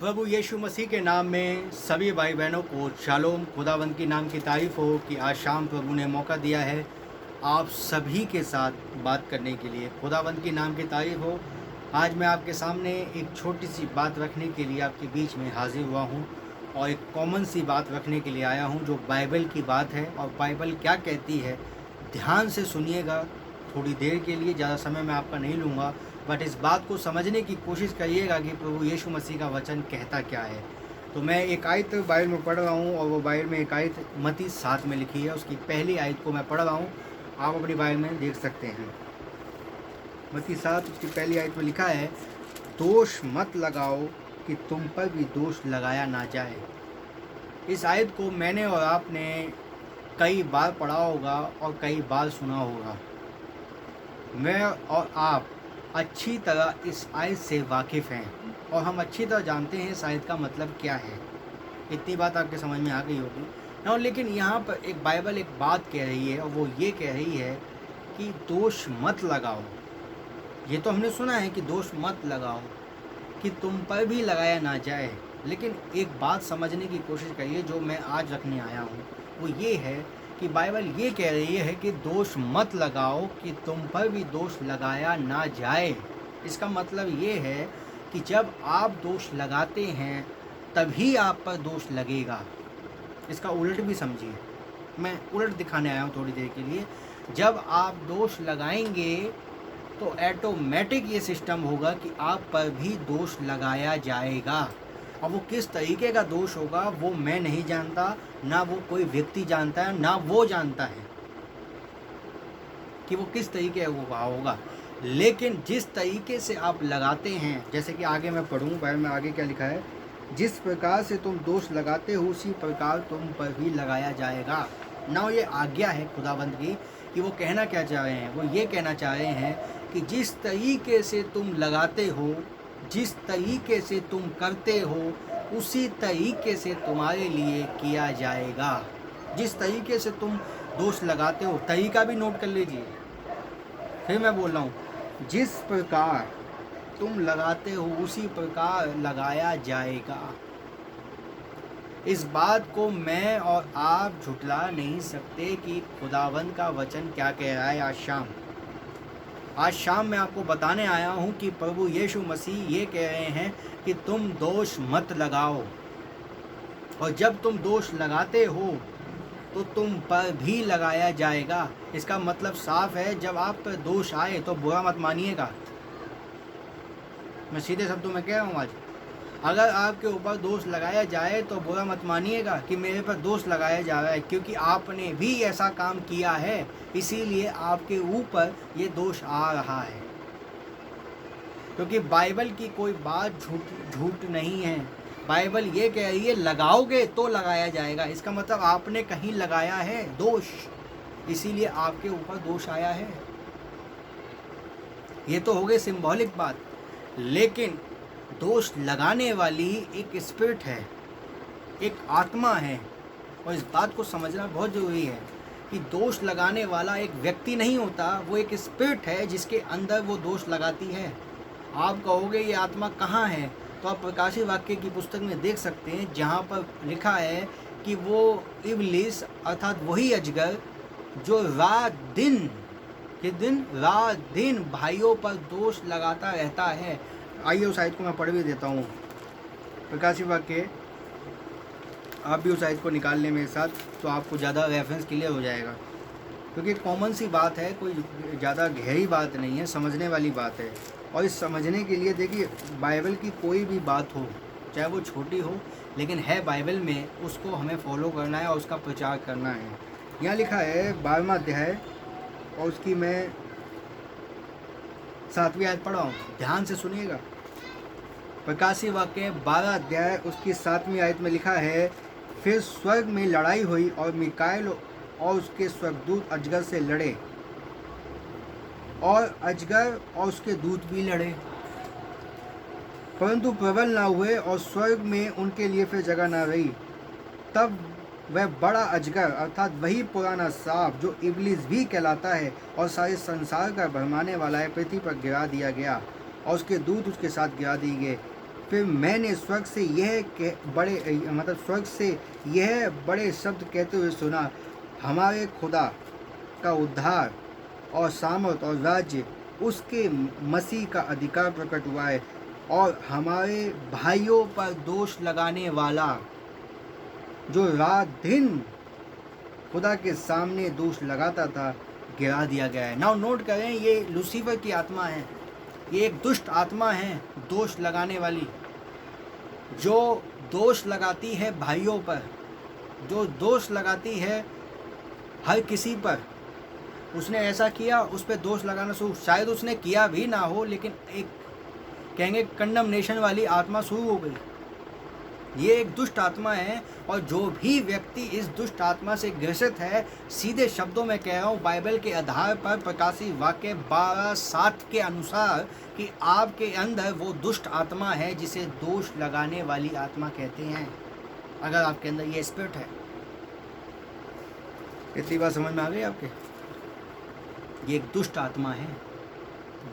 प्रभु यीशु मसीह के नाम में सभी भाई बहनों को शालोम। खुदावंद की नाम की तारीफ़ हो कि आज शाम प्रभु ने मौका दिया है आप सभी के साथ बात करने के लिए। खुदावंद की नाम की तारीफ़ हो। आज मैं आपके सामने एक छोटी सी बात रखने के लिए आपके बीच में हाजिर हुआ हूँ और एक कॉमन सी बात रखने के लिए आया हूँ जो बाइबल की बात है और बाइबल क्या कहती है। ध्यान से सुनिएगा, थोड़ी देर के लिए, ज़्यादा समय मैं आपका नहीं लूँगा, बट इस बात को समझने की कोशिश करिएगा कि प्रभु यीशु मसीह का वचन कहता क्या है। तो मैं एक आयत बाइबल में पढ़ रहा हूँ और वो बाइबल में एक आयत मत्ती 7 में लिखी है, उसकी पहली आयत को मैं पढ़ रहा हूँ, आप अपनी बाइबल में देख सकते हैं। मत्ती 7 उसकी पहली आयत में लिखा है, दोष मत लगाओ कि तुम पर भी दोष लगाया ना जाए। इस आयत को मैंने और आपने कई बार पढ़ा होगा और कई बार सुना होगा। मैं और आप अच्छी तरह इस आयत से वाकिफ़ हैं और हम अच्छी तरह जानते हैं इस आयत का मतलब क्या है। इतनी बात आपके समझ में आ गई होगी ना। लेकिन यहाँ पर एक बाइबल एक बात कह रही है और वो ये कह रही है कि दोष मत लगाओ। ये तो हमने सुना है कि दोष मत लगाओ कि तुम पर भी लगाया ना जाए, लेकिन एक बात समझने की कोशिश करिए जो मैं आज रखने आया हूँ। वो ये है कि बाइबल ये कह रही है कि दोष मत लगाओ कि तुम पर भी दोष लगाया ना जाए। इसका मतलब ये है कि जब आप दोष लगाते हैं तभी आप पर दोष लगेगा। इसका उलट भी समझिए, मैं उलट दिखाने आया हूँ थोड़ी देर के लिए। जब आप दोष लगाएंगे तो ऑटोमेटिक ये सिस्टम होगा कि आप पर भी दोष लगाया जाएगा। अब वो किस तरीके का दोष होगा वो मैं नहीं जानता, ना वो कोई व्यक्ति जानता है, ना वो जानता है कि वो किस तरीके का होगा। लेकिन जिस तरीके से आप लगाते हैं, जैसे कि आगे मैं पढ़ूँ बाइबल में आगे क्या लिखा है, जिस प्रकार से तुम दोष लगाते हो उसी प्रकार तुम पर भी लगाया जाएगा। ना ये आज्ञा है खुदाबंद की कि वो कहना क्या चाह रहे हैं। वो ये कहना चाह रहे हैं कि जिस तरीके से तुम लगाते हो, जिस तरीके से तुम करते हो, उसी तरीके से तुम्हारे लिए किया जाएगा। जिस तरीके से तुम दोष लगाते हो, तरीका भी नोट कर लीजिए। फिर मैं बोल रहा हूँ, जिस प्रकार तुम लगाते हो उसी प्रकार लगाया जाएगा। इस बात को मैं और आप झुठला नहीं सकते कि खुदावंद का वचन क्या कह रहा है। आज शाम मैं आपको बताने आया हूँ कि प्रभु यीशु मसीह ये कह रहे हैं कि तुम दोष मत लगाओ, और जब तुम दोष लगाते हो तो तुम पर भी लगाया जाएगा। इसका मतलब साफ है, जब आप पर दोष आए तो बुरा मत मानिएगा। मैं सीधे शब्दों में कह रहा हूँ आज, अगर आपके ऊपर दोष लगाया जाए तो बुरा मत मानिएगा कि मेरे पर दोष लगाया जा रहा है, क्योंकि आपने भी ऐसा काम किया है, इसीलिए आपके ऊपर ये दोष आ रहा है। क्योंकि बाइबल की कोई बात झूठ नहीं है। बाइबल ये कह रही है लगाओगे तो लगाया जाएगा। इसका मतलब आपने कहीं लगाया है दोष, इसीलिए आपके ऊपर दोष आया है। ये तो हो गई सिंबॉलिक बात, लेकिन दोष लगाने वाली एक स्पिरिट है, एक आत्मा है। और इस बात को समझना बहुत ज़रूरी है कि दोष लगाने वाला एक व्यक्ति नहीं होता, वो एक स्पिरिट है जिसके अंदर वो दोष लगाती है। आप कहोगे ये आत्मा कहाँ है, तो आप प्रकाशित वाक्य की पुस्तक में देख सकते हैं, जहाँ पर लिखा है कि वो इब्लिस अर्थात वही अजगर जो रात दिन भाइयों पर दोष लगाता रहता है। आइए उस आयत को मैं पढ़ भी देता हूँ। प्रकाशित वाक्य, आप भी उस आयत को निकाल लें मेरे साथ, तो आपको ज़्यादा रेफरेंस क्लियर हो जाएगा, क्योंकि कॉमन सी बात है, कोई ज़्यादा गहरी बात नहीं है, समझने वाली बात है। और इस समझने के लिए देखिए, बाइबल की कोई भी बात हो, चाहे वो छोटी हो, लेकिन है बाइबल में, उसको हमें फॉलो करना है और उसका प्रचार करना है। यहाँ लिखा है 12वां अध्याय और उसकी मैं 7वीं आयत पढ़ा हूँ, ध्यान से सुनिएगा। प्रकाशित वाक्य 12 अध्याय उसकी 7वीं आयत में लिखा है, फिर स्वर्ग में लड़ाई हुई और मिकाएल और उसके स्वर्गदूत अजगर से लड़े, और अजगर और उसके दूत भी लड़े, परंतु प्रबल ना हुए और स्वर्ग में उनके लिए फिर जगह ना रही। तब वह बड़ा अजगर अर्थात वही पुराना सांप जो इब्लिस भी कहलाता है और सारे संसार का भरमाने वाला है, पृथ्वी पर गिरा दिया गया और उसके दूत उसके साथ गिरा दिए गए। फिर मैंने स्वर्ग से यह बड़े शब्द कहते हुए सुना, हमारे खुदा का उद्धार और सामर्थ और राज्य उसके मसीह का अधिकार प्रकट हुआ है, और हमारे भाइयों पर दोष लगाने वाला जो रात दिन खुदा के सामने दोष लगाता था, गिरा दिया गया है। नाउ नोट करें, ये लूसीफर की आत्मा है, ये एक दुष्ट आत्मा है, दोष लगाने वाली, जो दोष लगाती है भाइयों पर, जो दोष लगाती है हर किसी पर। उसने ऐसा किया, उस पर दोष लगाना शुरू, शायद उसने किया भी ना हो, लेकिन एक कहेंगे कंडमनेशन वाली आत्मा शुरू हो गई। ये एक दुष्ट आत्मा है, और जो भी व्यक्ति इस दुष्ट आत्मा से ग्रसित है, सीधे शब्दों में कह रहा हूँ, बाइबल के आधार पर प्रकाशित वाक्य 12:7 के अनुसार, कि आपके अंदर वो दुष्ट आत्मा है जिसे दोष लगाने वाली आत्मा कहते हैं। अगर आपके अंदर ये स्पिरिट है, इतनी बात समझ में आ गई आपके? ये एक दुष्ट आत्मा है,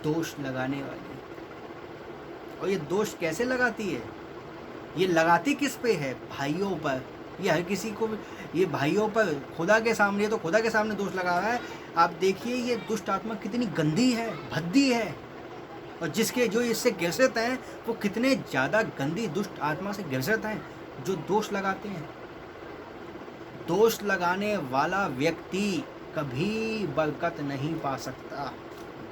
दोष लगाने वाली। और ये दोष कैसे लगाती है? ये लगाती किस पे है? भाइयों पर। ये हर किसी को, ये भाइयों पर, खुदा के सामने, तो खुदा के सामने दोष लगा रहा है। आप देखिए ये दुष्ट आत्मा कितनी गंदी है, भद्दी है, और जिसके जो इससे ग्रसित हैं वो कितने ज़्यादा गंदी दुष्ट आत्मा से ग्रसित हैं, जो दोष लगाते हैं। दोष लगाने वाला व्यक्ति कभी बरकत नहीं पा सकता।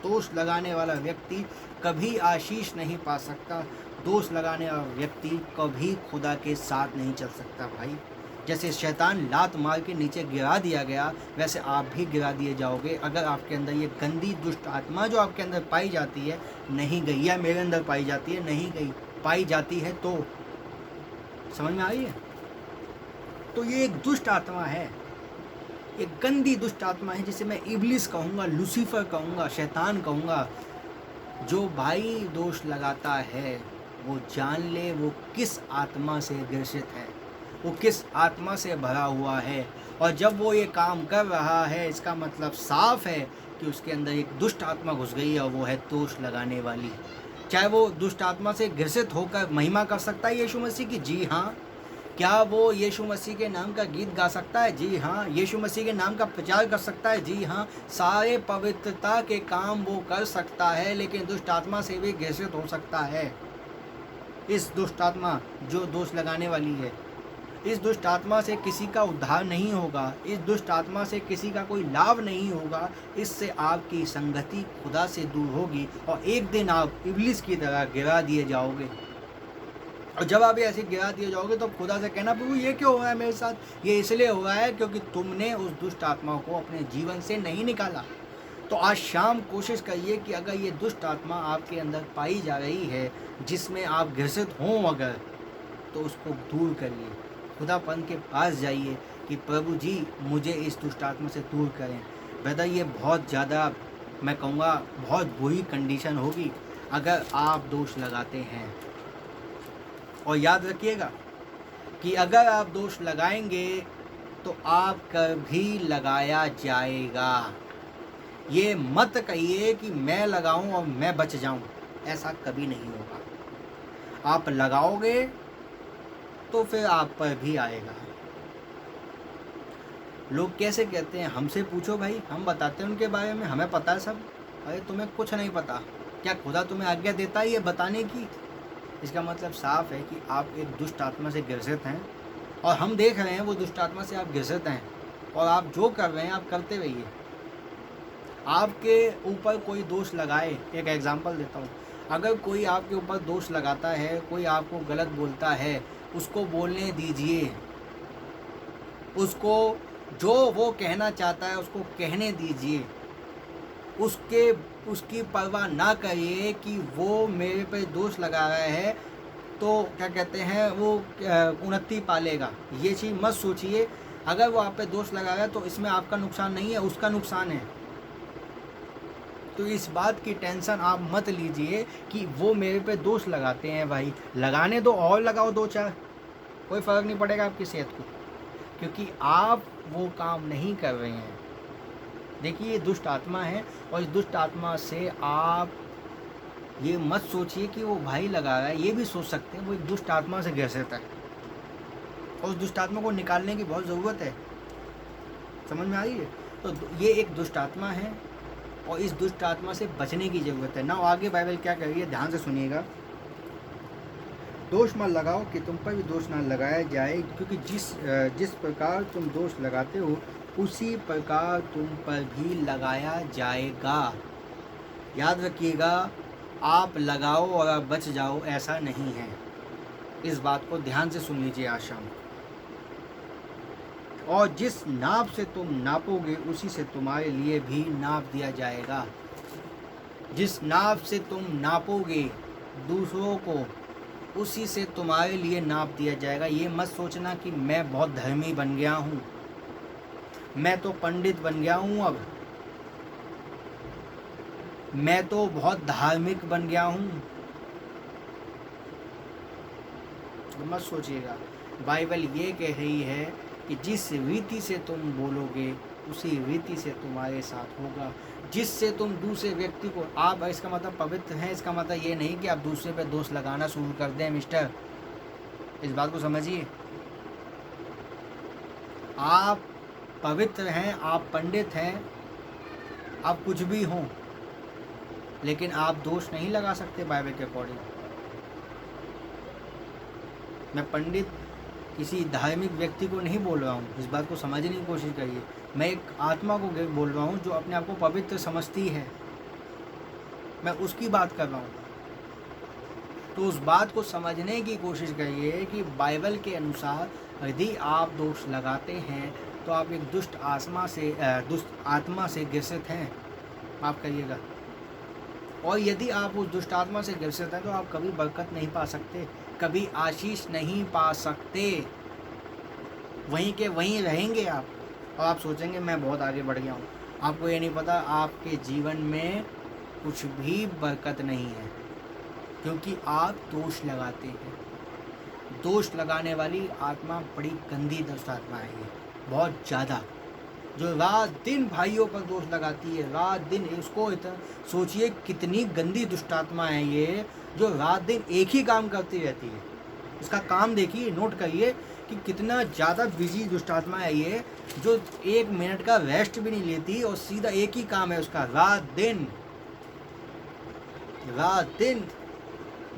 दोष लगाने वाला व्यक्ति कभी आशीष नहीं पा सकता। दोष लगाने वाला व्यक्ति कभी खुदा के साथ नहीं चल सकता। भाई, जैसे शैतान लात मार के नीचे गिरा दिया गया, वैसे आप भी गिरा दिए जाओगे अगर आपके अंदर ये गंदी दुष्ट आत्मा जो आपके अंदर पाई जाती है नहीं गई, या मेरे अंदर पाई जाती है नहीं गई, पाई जाती है तो समझ में आई है? तो ये एक दुष्ट आत्मा है, एक गंदी दुष्ट आत्मा है, जिसे मैं इब्लिस कहूँगा, लूसीफर कहूँगा, शैतान कहूँगा। जो भाई दोष लगाता है वो जान ले वो किस आत्मा से ग्रसित है, वो किस आत्मा से भरा हुआ है। और जब वो ये काम कर रहा है, इसका मतलब साफ है कि उसके अंदर एक दुष्ट आत्मा घुस गई है, और वो है दोष लगाने वाली। चाहे वो दुष्ट आत्मा से ग्रसित होकर महिमा कर सकता है यीशु मसीह की, जी हाँ। क्या वो यीशु मसीह के नाम का गीत गा सकता है? जी हाँ। यीशु मसीह के नाम का प्रचार कर सकता है? जी हाँ। सारे पवित्रता के काम वो कर सकता है, लेकिन दुष्ट आत्मा से भी ग्रसित हो सकता है। इस दुष्ट आत्मा जो दोष लगाने वाली है, इस दुष्ट आत्मा से किसी का उद्धार नहीं होगा, इस दुष्ट आत्मा से किसी का कोई लाभ नहीं होगा। इससे आपकी संगति खुदा से दूर होगी, और एक दिन आप इब्लिस की तरह गिरा दिए जाओगे। और जब आप ऐसे गिरा दिए जाओगे तो खुदा से कहना, प्रभु ये क्यों हो रहा है मेरे साथ? ये इसलिए हो रहा है क्योंकि तुमने उस दुष्ट आत्मा को अपने जीवन से नहीं निकाला। तो आज शाम कोशिश करिए कि अगर ये दुष्ट आत्मा आपके अंदर पाई जा रही है, जिसमें आप ग्रसित हों अगर, तो उसको दूर करिए। खुदापन के पास जाइए कि प्रभु जी मुझे इस दुष्ट आत्मा से दूर करें। ब्रदर, ये बहुत ज़्यादा, मैं कहूँगा बहुत बुरी कंडीशन होगी अगर आप दोष लगाते हैं। और याद रखिएगा कि अगर आप दोष लगाएंगे तो आप कभी लगाया जाएगा। ये मत कहिए कि मैं लगाऊं और मैं बच जाऊं, ऐसा कभी नहीं होगा। आप लगाओगे तो फिर आप पर भी आएगा। लोग कैसे कहते हैं, हमसे पूछो भाई, हम बताते हैं उनके बारे में, हमें पता है सब। अरे तुम्हें कुछ नहीं पता। क्या खुदा तुम्हें आज्ञा देता है ये बताने की? इसका मतलब साफ है कि आप एक दुष्ट आत्मा से ग्रसित हैं, और हम देख रहे हैं वो दुष्ट आत्मा से आप ग्रसित हैं, और आप जो कर रहे हैं आप करते रहिए। आपके ऊपर कोई दोष लगाए, एक एग्जांपल देता हूँ, अगर कोई आपके ऊपर दोष लगाता है, कोई आपको गलत बोलता है, उसको बोलने दीजिए। उसको जो वो कहना चाहता है उसको कहने दीजिए। उसकी परवाह ना करिए कि वो मेरे पे दोष लगा रहा है तो क्या कहते हैं वो उन्नति पालेगा। ये चीज़ मत सोचिए। अगर वो आप पे दोष लगा रहा है तो इसमें आपका नुकसान नहीं है, उसका नुकसान है। तो इस बात की टेंशन आप मत लीजिए कि वो मेरे पे दोष लगाते हैं। भाई लगाने दो, और लगाओ 2-4, कोई फ़र्क नहीं पड़ेगा आपकी सेहत को, क्योंकि आप वो काम नहीं कर रहे हैं। देखिए ये दुष्ट आत्मा है, और इस दुष्ट आत्मा से आप ये मत सोचिए कि वो भाई लगा रहा है, ये भी सोच सकते हैं वो एक दुष्ट आत्मा से ग्रसित है और उस दुष्ट आत्मा को निकालने की बहुत ज़रूरत है। समझ में आ रही है? तो ये एक दुष्ट आत्मा है और इस दुष्ट आत्मा से बचने की ज़रूरत है ना। आगे बाइबल क्या कह रही है, ध्यान से सुनिएगा। दोष मत लगाओ कि तुम पर भी दोष ना लगाया जाए, क्योंकि जिस प्रकार तुम दोष लगाते हो उसी प्रकार तुम पर भी लगाया जाएगा। याद रखिएगा, आप लगाओ और आप बच जाओ, ऐसा नहीं है। इस बात को ध्यान से सुन लीजिए आज शाम। और जिस नाप से तुम नापोगे उसी से तुम्हारे लिए भी नाप दिया जाएगा। जिस नाप से तुम नापोगे दूसरों को उसी से तुम्हारे लिए नाप दिया जाएगा। ये मत सोचना कि मैं बहुत धर्मी बन गया हूँ, मैं तो पंडित बन गया हूँ, अब मैं तो बहुत धार्मिक बन गया हूँ, मत सोचिएगा। बाइबल ये कह रही है कि जिस रीति से तुम बोलोगे उसी रीति से तुम्हारे साथ होगा। जिससे तुम दूसरे व्यक्ति को, आप इसका मतलब पवित्र हैं, इसका मतलब ये नहीं कि आप दूसरे पे दोष लगाना शुरू कर दें मिस्टर। इस बात को समझिए। आप पवित्र हैं, आप पंडित हैं, आप कुछ भी हों, लेकिन आप दोष नहीं लगा सकते बाइबल के अकॉर्डिंग। मैं पंडित किसी धार्मिक व्यक्ति को नहीं बोल रहा हूँ, इस बात को समझने की कोशिश करिए। मैं एक आत्मा को बोल रहा हूँ जो अपने आप को पवित्र समझती है, मैं उसकी बात कर रहा हूँ। तो उस बात को समझने की कोशिश करिए कि बाइबल के अनुसार यदि आप दोष लगाते हैं तो आप एक दुष्ट आत्मा से ग्रसित हैं, आप करिएगा। और यदि आप उस दुष्ट आत्मा से ग्रसित हैं तो आप कभी बरकत नहीं पा सकते, कभी आशीष नहीं पा सकते, वहीं के वहीं रहेंगे आप। और आप सोचेंगे मैं बहुत आगे बढ़ गया हूँ। आपको ये नहीं पता आपके जीवन में कुछ भी बरकत नहीं है, क्योंकि आप दोष लगाते हैं। दोष लगाने वाली आत्मा बड़ी गंदी दुष्ट आत्मा है ये, बहुत ज़्यादा, जो रात दिन भाइयों पर दोष लगाती है, रात दिन। उसको इतना सोचिए कितनी गंदी दुष्ट आत्मा है ये, जो रात दिन एक ही काम करती रहती है। इसका काम देखिए, नोट करिए कि कितना ज़्यादा बिजी दुष्ट आत्मा है ये, जो 1 मिनट का रेस्ट भी नहीं लेती और सीधा एक ही काम है उसका, रात दिन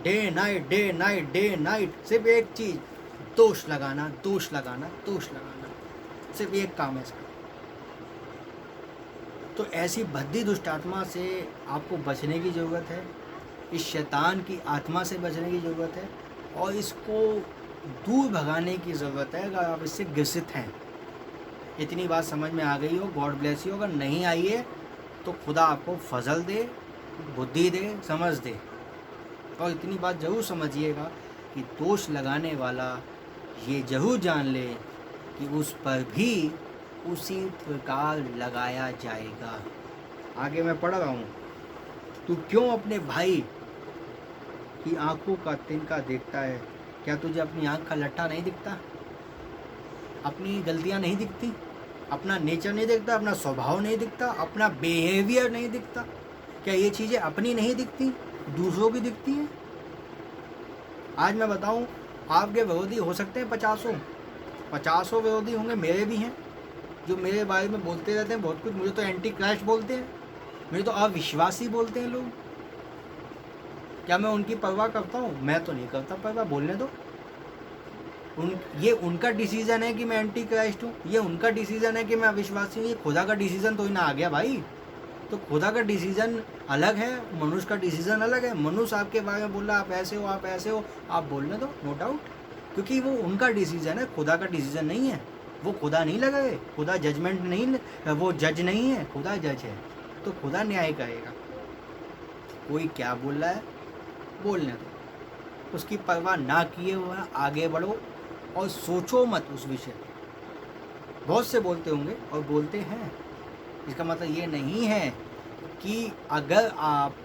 day night day night day night, सिर्फ एक चीज़, दोष लगाना दोष लगाना दोष लगाना, सिर्फ एक काम है इसका। तो ऐसी भद्दी दुष्ट आत्मा से आपको बचने की ज़रूरत है, इस शैतान की आत्मा से बचने की ज़रूरत है और इसको दूर भगाने की ज़रूरत है अगर आप इससे ग्रसित हैं। इतनी बात समझ में आ गई हो, गॉड ब्लेस यू। अगर नहीं आई है तो खुदा आपको फजल दे, बुद्धि दे, समझ दे। और इतनी बात ज़रूर समझिएगा कि दोष लगाने वाला ये ज़रूर जान ले कि उस पर भी उसी प्रकार लगाया जाएगा। आगे मैं पढ़ रहा हूँ, तू क्यों अपने भाई की आंखों का तिनका देखता है? क्या तुझे अपनी आंख का लट्ठा नहीं दिखता? अपनी गलतियाँ नहीं दिखती? अपना नेचर नहीं दिखता? अपना स्वभाव नहीं दिखता? अपना बिहेवियर नहीं दिखता? क्या ये चीज़ें अपनी नहीं दिखती, दूसरों की दिखती हैं? आज मैं बताऊं, आपके विरोधी हो सकते हैं 50 विरोधी होंगे, मेरे भी हैं, जो मेरे बारे में बोलते रहते हैं बहुत कुछ। मुझे तो एंटी क्राइस्ट बोलते हैं, मुझे तो अविश्वासी बोलते हैं लोग। क्या मैं उनकी परवाह करता हूँ? मैं तो नहीं करता परवाह, बोलने दो। ये उनका डिसीज़न है कि मैं एंटी क्राइस्ट हूँ, ये उनका डिसीज़न है कि मैं अविश्वासी हूँ। ये खुदा का डिसीज़न तो ही ना आ गया भाई। तो खुदा का डिसीज़न अलग है, मनुष्य का डिसीज़न अलग है। मनुष्य आपके बारे में बोल रहा है आप ऐसे हो, आप ऐसे हो, आप बोलने दो, नो डाउट, क्योंकि वो उनका डिसीज़न है, खुदा का डिसीज़न नहीं है। वो खुदा नहीं लगाए, खुदा जजमेंट नहीं, वो जज नहीं है, खुदा जज है, तो खुदा न्याय करेगा। कोई क्या बोल रहा है बोलने दो, उसकी परवाह ना किए हुए आगे बढ़ो और सोचो मत उस विषय पर। बहुत से बोलते होंगे और बोलते हैं, इसका मतलब ये नहीं है कि अगर आप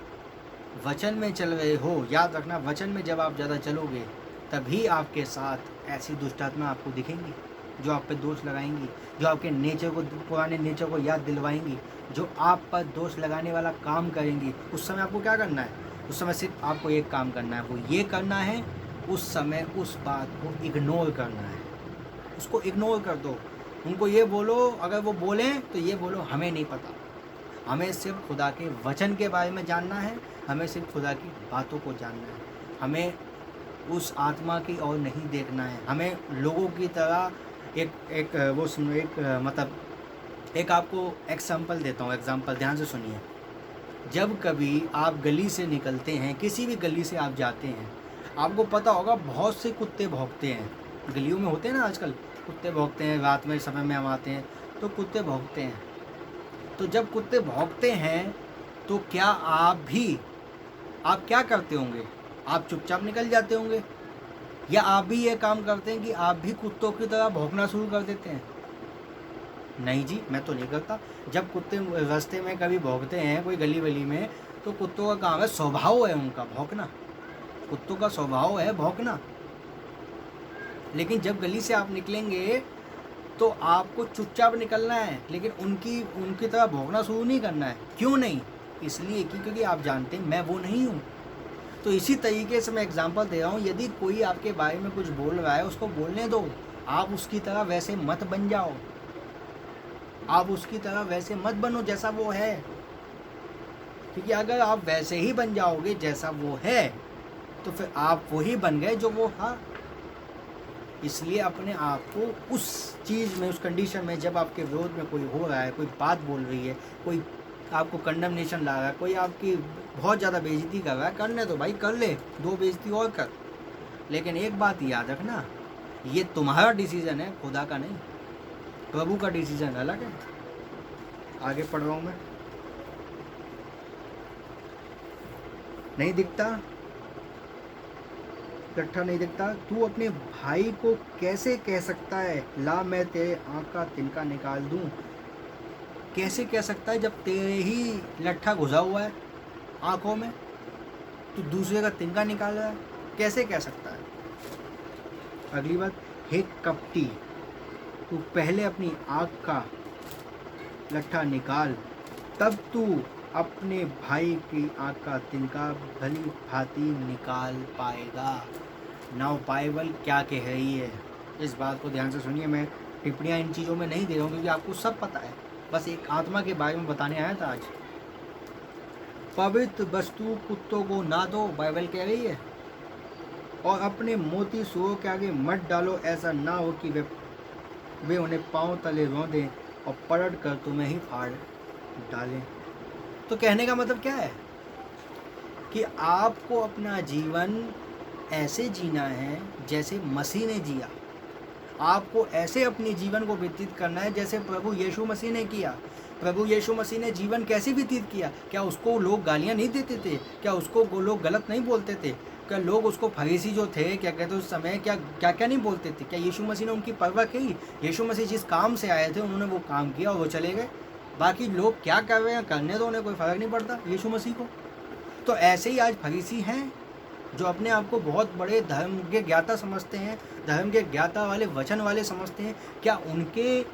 वचन में चल रहे हो, याद रखना वचन में जब आप ज़्यादा चलोगे तभी आपके साथ ऐसी दुष्टात्मा आपको दिखेंगी जो आप पे दोष लगाएंगी, जो आपके नेचर को, पुराने नेचर को याद दिलवाएंगी, जो आप पर दोष लगाने वाला काम करेंगी। उस समय आपको क्या करना है? उस समय सिर्फ आपको एक काम करना है, वो ये करना है उस समय उस बात को इग्नोर करना है, उसको इग्नोर कर दो। उनको ये बोलो, अगर वो बोलें तो ये बोलो हमें नहीं पता, हमें सिर्फ खुदा के वचन के बारे में जानना है, हमें सिर्फ खुदा की बातों को जानना है, हमें उस आत्मा की ओर नहीं देखना है, हमें लोगों की तरह एक आपको एग्जाम्पल देता हूँ, एग्जाम्पल ध्यान से सुनिए। जब कभी आप गली से निकलते हैं, किसी भी गली से आप जाते हैं, आपको पता होगा बहुत से कुत्ते भौंकते हैं, गलियों में होते हैं ना आजकल, कुत्ते भौंकते हैं, रात में समय में हम आते हैं तो कुत्ते भौंकते हैं। तो जब कुत्ते भौंकते हैं तो क्या आप क्या करते होंगे? आप चुपचाप निकल जाते होंगे, या आप भी ये काम करते हैं कि आप भी कुत्तों की तरह भौंकना शुरू कर देते हैं? नहीं जी, मैं तो नहीं करता। जब कुत्ते रास्ते में कभी भौंकते हैं कोई गली वली में, तो कुत्तों का काम है, स्वभाव है उनका भौंकना, कुत्तों का स्वभाव है भौंकना। लेकिन जब गली से आप निकलेंगे तो आपको चुपचाप निकलना है, लेकिन उनकी तरह भौंकना शुरू नहीं करना है। क्यों नहीं? इसलिए क्योंकि आप जानते हैं मैं वो नहीं हूँ। तो इसी तरीके से मैं एग्जांपल दे रहा हूँ, यदि कोई आपके बारे में कुछ बोल रहा है उसको बोलने दो, आप उसकी तरह वैसे मत बन जाओ, आप उसकी तरह वैसे मत बनो जैसा वो है, क्योंकि अगर आप वैसे ही बन जाओगे जैसा वो है तो फिर आप वही बन गए जो वो था। इसलिए अपने आप को उस चीज़ में, उस कंडीशन में, जब आपके विरोध में कोई हो रहा है, कोई बात बोल रही है, कोई आपको कंडमनेशन ला रहा है, कोई आपकी बहुत ज़्यादा बेइज्जती कर रहा है, करने दो भाई, कर ले, 2 बेइज्जती और कर। लेकिन एक बात याद रखना, ये तुम्हारा डिसीज़न है, खुदा का नहीं। प्रभु का डिसीज़न अलग है। आगे पढ़ रहा हूँ मैं, नहीं दिखता, इकट्ठा नहीं दिखता। तू अपने भाई को कैसे कह सकता है, ला मैं तेरे आँख का तिनका निकाल दूँ? कैसे कह सकता है जब तेरे ही लट्ठा घुसा हुआ है आँखों में, तो दूसरे का तिनका निकाल रहा है? कैसे कह सकता है? अगली बात, हे कपटी, तू पहले अपनी आँख का लट्ठा निकाल, तब तू अपने भाई की आँख का तिनका भली भांति निकाल पाएगा। नाउ बाइबल क्या कह रही है, इस बात को ध्यान से सुनिए। मैं टिप्पणियाँ इन चीज़ों में नहीं दे रहा हूँ क्योंकि आपको सब पता है, बस एक आत्मा के बारे में बताने आया था आज। पवित्र वस्तु कुत्तों को ना दो, बाइबल कह रही है, और अपने मोती सुअरों के आगे मत डालो, ऐसा ना हो कि वे उन्हें पाँव तले रौंदें और पलट कर तुम्हें ही फाड़ डालें। तो कहने का मतलब क्या है कि आपको अपना जीवन ऐसे जीना है जैसे मसीह ने जिया। आपको ऐसे अपने जीवन को व्यतीत करना है जैसे प्रभु यीशु मसीह ने किया। प्रभु यीशु मसीह ने जीवन कैसे व्यतीत किया? क्या उसको लोग गालियां नहीं देते थे? क्या उसको लोग गलत नहीं बोलते थे? क्या लोग उसको फरीसी जो थे, क्या कहते उस समय, क्या क्या क्या नहीं बोलते थे? क्या यीशु मसीह ने उनकी परवाह की? यीशु मसीह जिस काम से आए थे उन्होंने वो काम किया और वो चले गए। बाकी लोग क्या कर रहे हैं करने दो, उन्हें कोई फ़र्क नहीं पड़ता यीशु मसीह को। तो ऐसे ही आज फरीसी हैं जो अपने आप को बहुत बड़े धर्म के ज्ञाता समझते हैं, धर्म के ज्ञाता वाले, वचन वाले समझते हैं। क्या उनके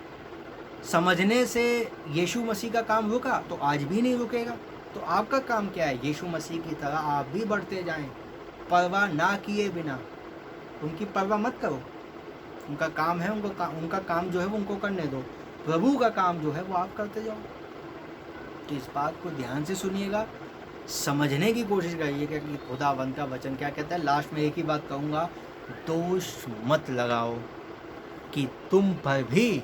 समझने से यीशु मसीह का काम रुका? तो आज भी नहीं रुकेगा। तो आपका काम क्या है? यीशु मसीह की तरह आप भी बढ़ते जाएं, परवाह ना किए बिना। उनकी परवाह मत करो, उनका काम है, उनका काम जो है वो उनको करने दो। प्रभु का काम जो है वो आप करते जाओ। तो इस बात को ध्यान से सुनिएगा, समझने की कोशिश करिएगा कि खुदावंद का वचन क्या कहता है। लास्ट में एक ही बात कहूँगा, दोष मत लगाओ कि तुम पर भी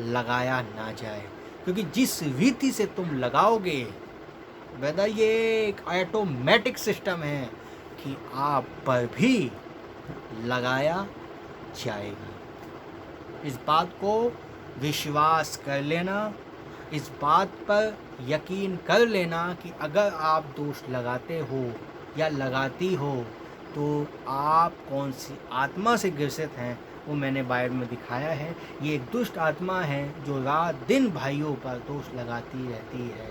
लगाया ना जाए, क्योंकि जिस रीति से तुम लगाओगे, वेदर ये एक ऑटोमेटिक सिस्टम है कि आप पर भी लगाया जाएगा। इस बात को विश्वास कर लेना, इस बात पर यकीन कर लेना कि अगर आप दोष लगाते हो या लगाती हो तो आप कौन सी आत्मा से ग्रसित हैं, वो मैंने बाइबल में दिखाया है। ये एक दुष्ट आत्मा है जो रात दिन भाइयों पर दोष लगाती रहती है।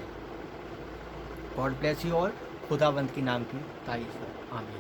गॉड ब्लेस यू और खुदावंद के नाम की तारीफ हो। आमीन।